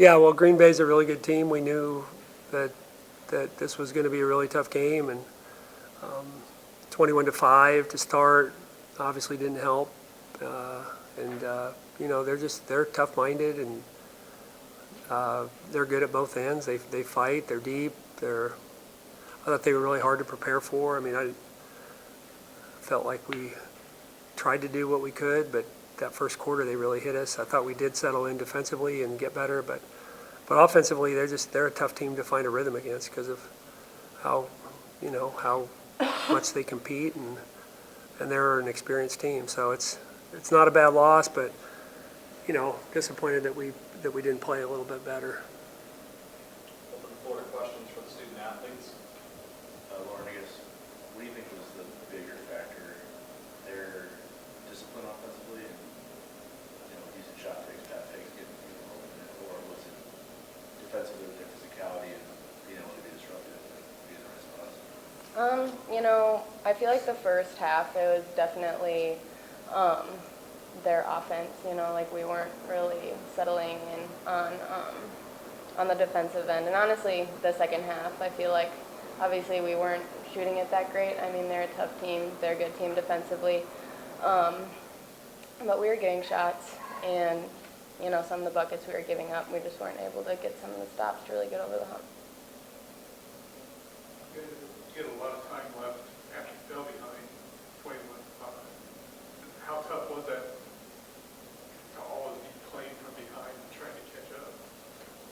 Yeah, well, Green Bay's a really good team. We knew that this was going to be a really tough game, and 21-5 to start obviously didn't help. They're tough-minded, and they're good at both ends. They fight. They're deep. I thought they were really hard to prepare for. I mean, I felt like we tried to do what we could, but that first quarter they really hit us. I thought we did settle in defensively and get better, but offensively they're a tough team to find a rhythm against because of how much they compete, and they're an experienced team. So it's not a bad loss, but disappointed that we didn't play a little bit better. Open the floor to questions for the student athletes. Lauren, I guess, what do you think was the bigger factor? Their discipline offensively and using shot fakes, pat fakes, getting people open, or was it defensively with their physicality and being able to be disruptive and be in the right spots? I feel like the first half it was definitely their offense. We weren't really settling in on the defensive end. And honestly, the second half, I feel like obviously we weren't shooting it that great. I mean, they're a tough team. They're a good team defensively. But we were getting shots, and some of the buckets we were giving up, we just weren't able to get some of the stops to really get over the hump. You get a lot of time left after you fell behind 21-5. How tough was that to always be playing from behind and trying to catch up?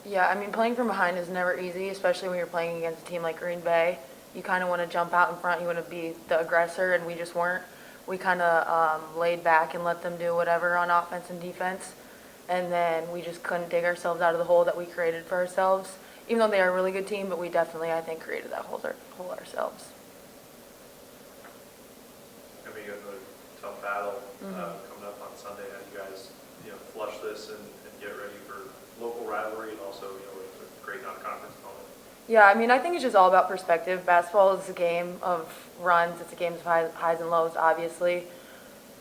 Yeah, I mean, playing from behind is never easy, especially when you're playing against a team like Green Bay. You kind of want to jump out in front. You want to be the aggressor, and we just weren't. We kind of laid back and let them do whatever on offense and defense, and then we just couldn't dig ourselves out of the hole that we created for ourselves. Even though they are a really good team, but we definitely, I think, created that hole ourselves. I mean, you have a tough battle coming up on Sunday. How do you guys, flush this and get ready for local rivalry and also, with a great non-conference opponent? Yeah, I mean, I think it's just all about perspective. Basketball is a game of runs. It's a game of highs and lows, obviously.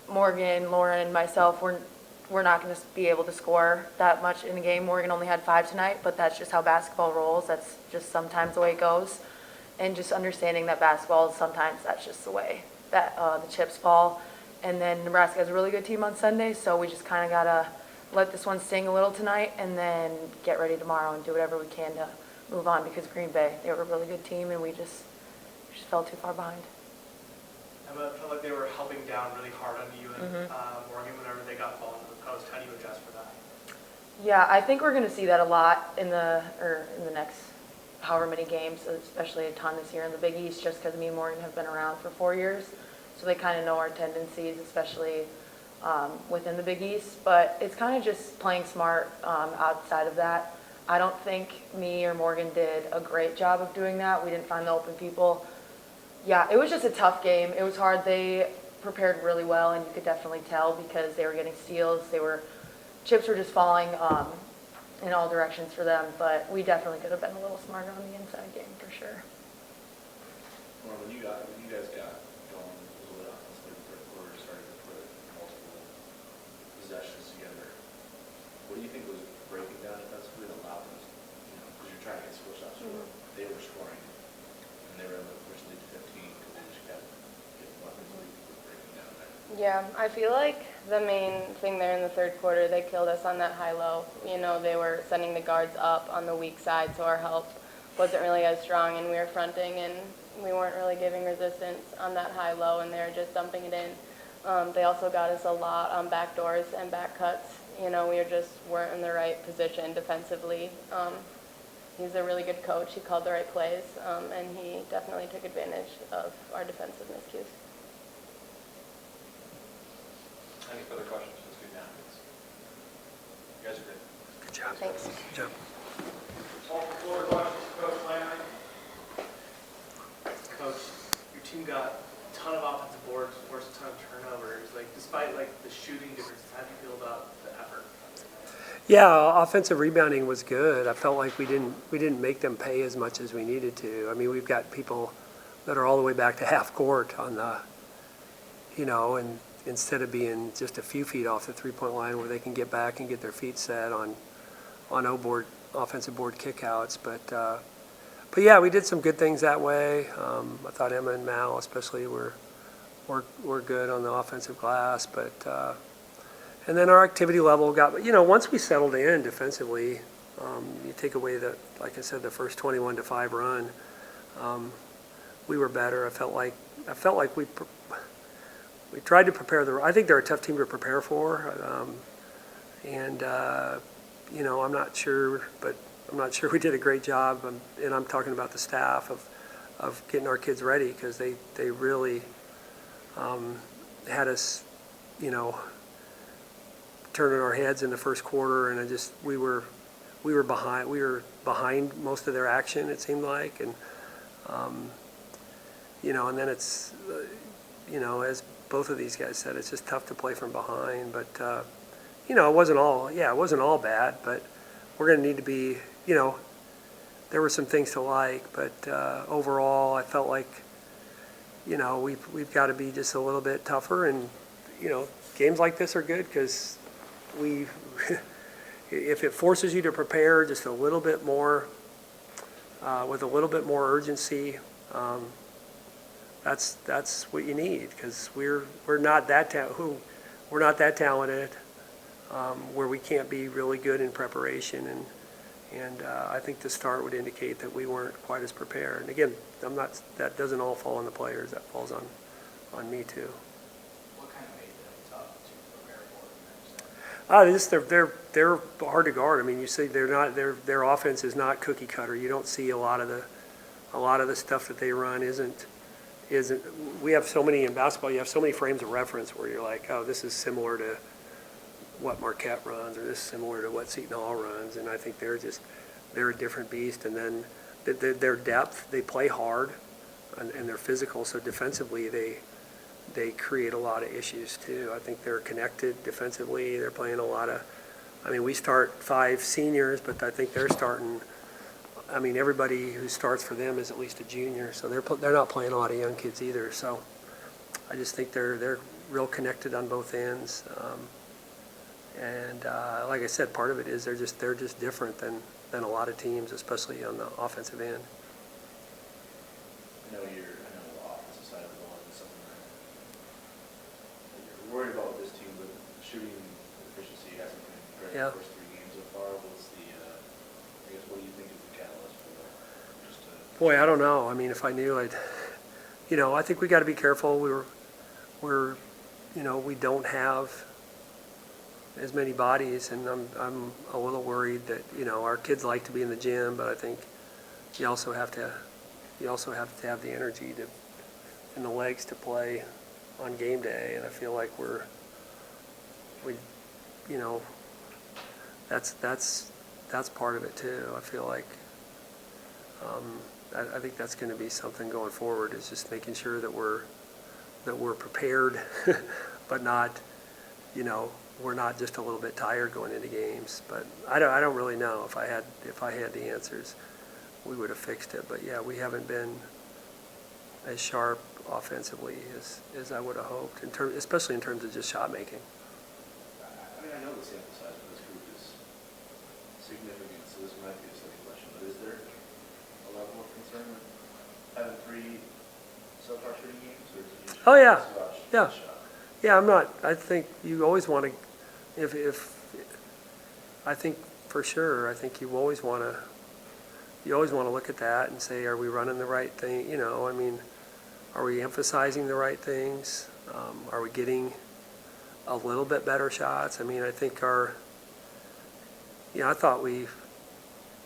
Morgan, Lauren, myself, we're not going to be able to score that much in a game. Morgan only had 5 tonight, but that's just how basketball rolls. That's just sometimes the way it goes. And just understanding that basketball, sometimes that's just the way that the chips fall. And then Nebraska has a really good team on Sunday, so we just kind of got to let this one sting a little tonight and then get ready tomorrow and do whatever we can to move on, because Green Bay, they were a really good team, and we just fell too far behind. I felt like they were helping down really hard on you and Morgan whenever they got the ball into the post. How do you adjust for that? Yeah, I think we're going to see that a lot in the next however many games, especially a ton this year in the Big East, just because me and Morgan have been around for 4 years, so they kind of know our tendencies, especially within the Big East. But it's kind of just playing smart outside of that. I don't think me or Morgan did a great job of doing that. We didn't find the open people. Yeah, it was just a tough game. It was hard. They prepared really well, and you could definitely tell because they were getting steals. Chips were just falling in all directions for them, but we definitely could have been a little smarter on the inside game for sure. Well, when you guys got going a little bit offensively in the third quarter, started to put multiple possessions together, what do you think was breaking down defensively that allowed them, because you're trying to get switch shots, they were scoring, and they were able to push the lead to 15 because they just kept getting weapons breaking down there? Yeah, I feel like the main thing there in the third quarter, they killed us on that high-low. They were sending the guards up on the weak side, so our help wasn't really as strong, and we were fronting, and we weren't really giving resistance on that high-low, and they were just dumping it in. They also got us a lot on back doors and back cuts. We weren't in the right position defensively. He's a really good coach. He called the right plays, and he definitely took advantage of our defensive miscues. Any further questions for the student athletes? You guys are good. Good job. Thanks. Good job. Open the floor to questions for Coach Flanery. Coach, your team got a ton of offensive boards, forced a ton of turnovers. Despite the shooting differences, how do you feel about the effort? Yeah, offensive rebounding was good. I felt like we didn't make them pay as much as we needed to. I mean, we've got people that are all the way back to half court on the, and instead of being just a few feet off the three-point line where they can get back and get their feet set on O-board offensive board kickouts. But yeah, we did some good things that way. I thought Emma and Mal especially were good on the offensive glass. And then our activity level got, once we settled in defensively, you take away like I said, the first 21-5 run, we were better. I felt like we tried to prepare I think they're a tough team to prepare for. I'm not sure, but I'm not sure we did a great job. And I'm talking about the staff of getting our kids ready, because they really had us, turning our heads in the first quarter, and we were behind most of their action, it seemed like, and and then it's as both of these guys said, it's just tough to play from behind. But it wasn't all bad, but we're going to need to be, there were some things to like, but overall I felt like we've got to be just a little bit tougher. And games like this are good because if it forces you to prepare just a little bit more, with a little bit more urgency, that's what you need, because we're not that talented, where we can't be really good in preparation, and I think the start would indicate that we weren't quite as prepared. And again, that doesn't all fall on the players, that falls on me too. What kind of made them tough to prepare for? They're hard to guard. I mean, you see, their offense is not cookie cutter. You don't see a lot of the stuff that they run isn't. We have so many in basketball. You have so many frames of reference where you're like, oh, this is similar to what Marquette runs, or this is similar to what Seton Hall runs. And I think they're a different beast. And then their depth, they play hard, and they're physical. So defensively, they create a lot of issues too. I think they're connected defensively. They're playing a lot of. I mean, we start 5 seniors, but I think they're starting. I mean, everybody who starts for them is at least a junior, so they're not playing a lot of young kids either. So I just think they're real connected on both ends. Like I said, part of it is they're just different than a lot of teams, especially on the offensive end. I know the offensive side of the ball is something that you're worried about with this team, but shooting efficiency hasn't been great Yeah. the first 3 games so far. What do you think is the catalyst for just to... Boy, I don't know. I mean, if I knew, I think we got to be careful. We don't have as many bodies, and I'm a little worried that our kids like to be in the gym, but I think you also have to have the energy and the legs to play on game day. And I feel like that's part of it too. I feel like I think that's going to be something going forward, is just making sure that we're prepared, but not, we're not just a little bit tired going into games. But I don't really know. If I had the answers, we would have fixed it. But yeah, we haven't been as sharp offensively as I would have hoped, especially in terms of just shot making. I mean, I know the sample size for this group is significant, so this might be a silly question, but is there a level of concern with having 3 subpar shooting games, or is it just Oh, yeah. about Yeah. shot? Yeah, I think you always want to, I think for sure, I think you always want to look at that and say, are we running the right thing? I mean, are we emphasizing the right things? Are we getting a little bit better shots? I mean, I think I thought we,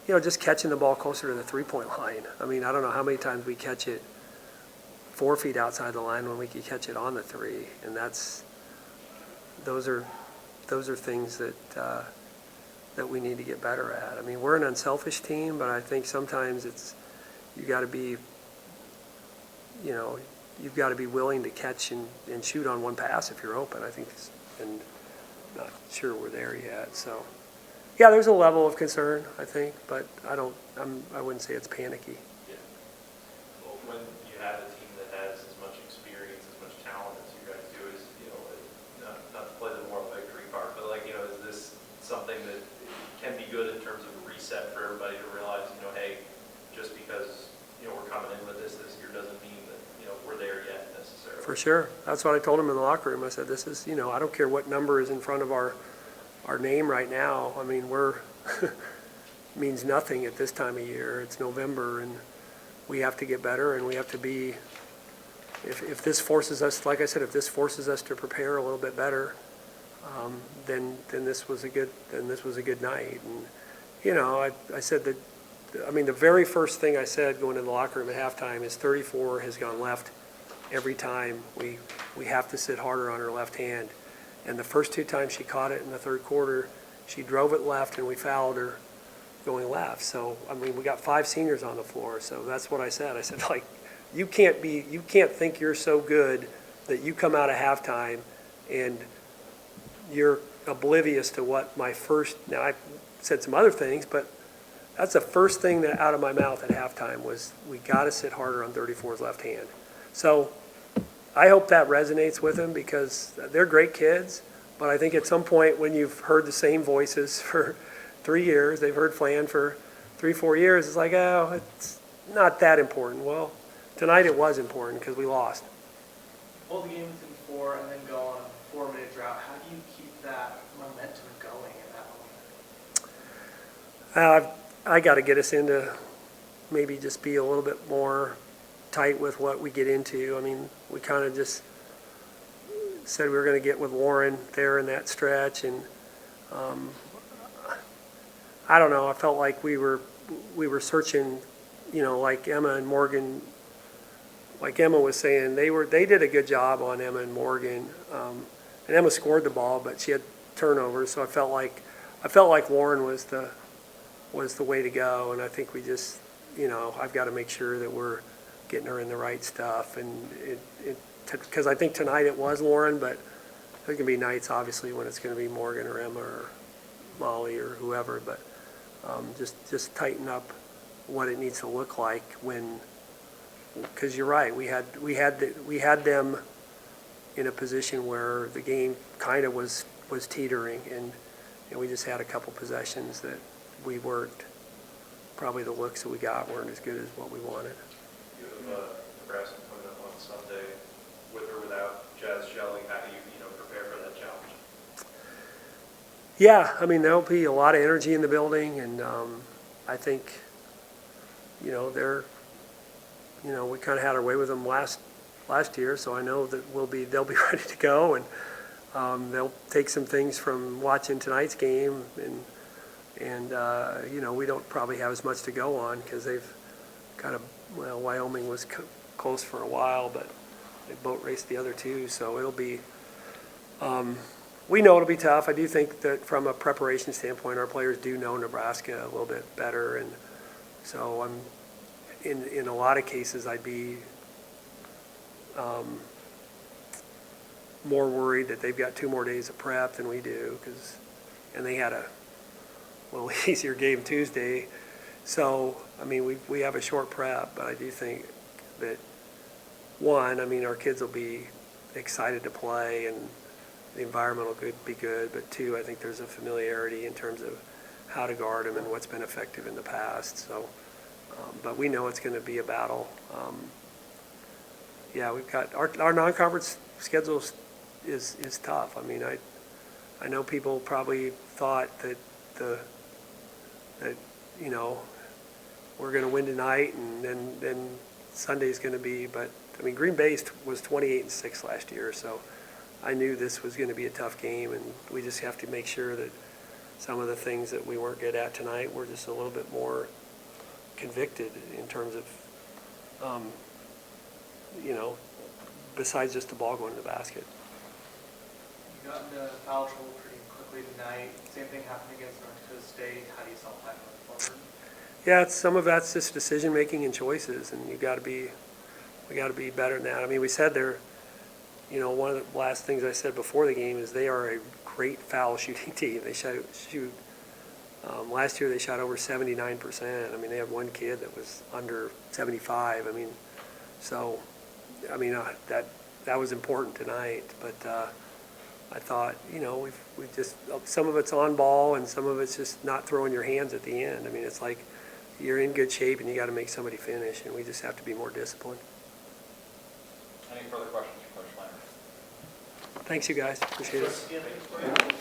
just catching the ball closer to the 3-point line. I mean, I don't know how many times we catch it 4 feet outside the line when we could catch it on the 3, and those are things that we need to get better at. I mean, we're an unselfish team, but I think sometimes you've got to be willing to catch and shoot on one pass if you're open. I think, and not sure we're there yet. So, yeah, there's a level of concern, I think, but I wouldn't say it's panicky. Yeah. Well, when you have a team that has as much experience, as much talent as you guys do, is, not to play the moral victory part, but is this something that can be good in terms of reset for everybody to realize, hey, just because, we're coming in with this year doesn't mean that, we're there yet necessarily. For sure. That's what I told him in the locker room. I said, this is, I don't care what number is in front of our name right now. I mean, we're means nothing at this time of year. It's November, and we have to get better, and we have to be, if this forces us, like I said, if this forces us to prepare a little bit better, then this was a good night. And I said that, I mean, the very first thing I said going in the locker room at halftime is 34 has gone left every time. We have to sit harder on her left hand. And the first 2 times she caught it in the third quarter, she drove it left and we fouled her going left. So, I mean, we got 5 seniors on the floor. So that's what I said. I said, like, you can't think you're so good that you come out of halftime and you're oblivious to what my first, now I said some other things, but that's the first thing that out of my mouth at halftime was, we got to sit harder on 34's left hand. So I hope that resonates with them, because they're great kids, but I think at some point when you've heard the same voices for 3 years, they've heard Flan for 3-4 years, it's like, oh, it's not that important. Well, tonight it was important because we lost. Hold the game within 4 and then go on a 4-minute drought. How do you keep that momentum going in that moment? I got to get us into maybe just be a little bit more tight with what we get into. I mean, we kind of just said we were going to get with Warren there in that stretch, and I don't know. I felt like we were searching, like Emma and Morgan. Like Emma was saying, they did a good job on Emma and Morgan, and Emma scored the ball, but she had turnovers. So I felt like Warren was the way to go, and I think we just, I've got to make sure that we're getting her in the right stuff, and because I think tonight it was Lauren, but there can be nights obviously when it's going to be Morgan or Emma or Molly or whoever, but just tighten up what it needs to look like when, because you're right, we had them in a position where the game kind of was teetering, and we just had a couple possessions that we weren't, probably the looks that we got weren't as good as what we wanted. You have Nebraska coming up on Sunday, with or without Jazz Shelling. How do you prepare for that challenge? Yeah, I mean, there'll be a lot of energy in the building, and I think, they're, we kind of had our way with them last year, so I know that they'll be ready to go, and they'll take some things from watching tonight's game, and we don't probably have as much to go on because they've kind of, Wyoming was close for a while, but they boat raced the other 2, so it'll be, we know it'll be tough. I do think that from a preparation standpoint, our players do know Nebraska a little bit better, and so I'm, in a lot of cases, I'd be more worried that they've got 2 more days of prep than we do, and they had a little easier game Tuesday. So, I mean, we have a short prep, but I do think that, one, I mean, our kids will be excited to play and the environment will be good, but 2, I think there's a familiarity in terms of how to guard them and what's been effective in the past. So, but we know it's going to be a battle. We've got our non-conference schedule is tough. I mean, I know people probably thought that we're going to win tonight and then Sunday's going to be, but I mean, Green Bay was 28-6 last year, so I knew this was going to be a tough game, and we just have to make sure that some of the things that we weren't good at tonight, we're just a little bit more convicted in terms of, besides just the ball going in the basket. You got into foul trouble pretty quickly tonight. Same thing happened against North Dakota State. How do you solve that going forward? Yeah, some of that's just decision making and choices, and we got to be better than that. I mean, we said they're, one of the last things I said before the game is they are a great foul shooting team. They shoot. Last year they shot over 79%. I mean, they had one kid that was under 75. I mean, so, I mean that was important tonight. But I thought, we've just, some of it's on ball and some of it's just not throwing your hands at the end. I mean, it's like you're in good shape and you got to make somebody finish, and we just have to be more disciplined. Any further questions for Coach Flanery? Thanks, you guys. Appreciate it. Yeah, thanks, Brian.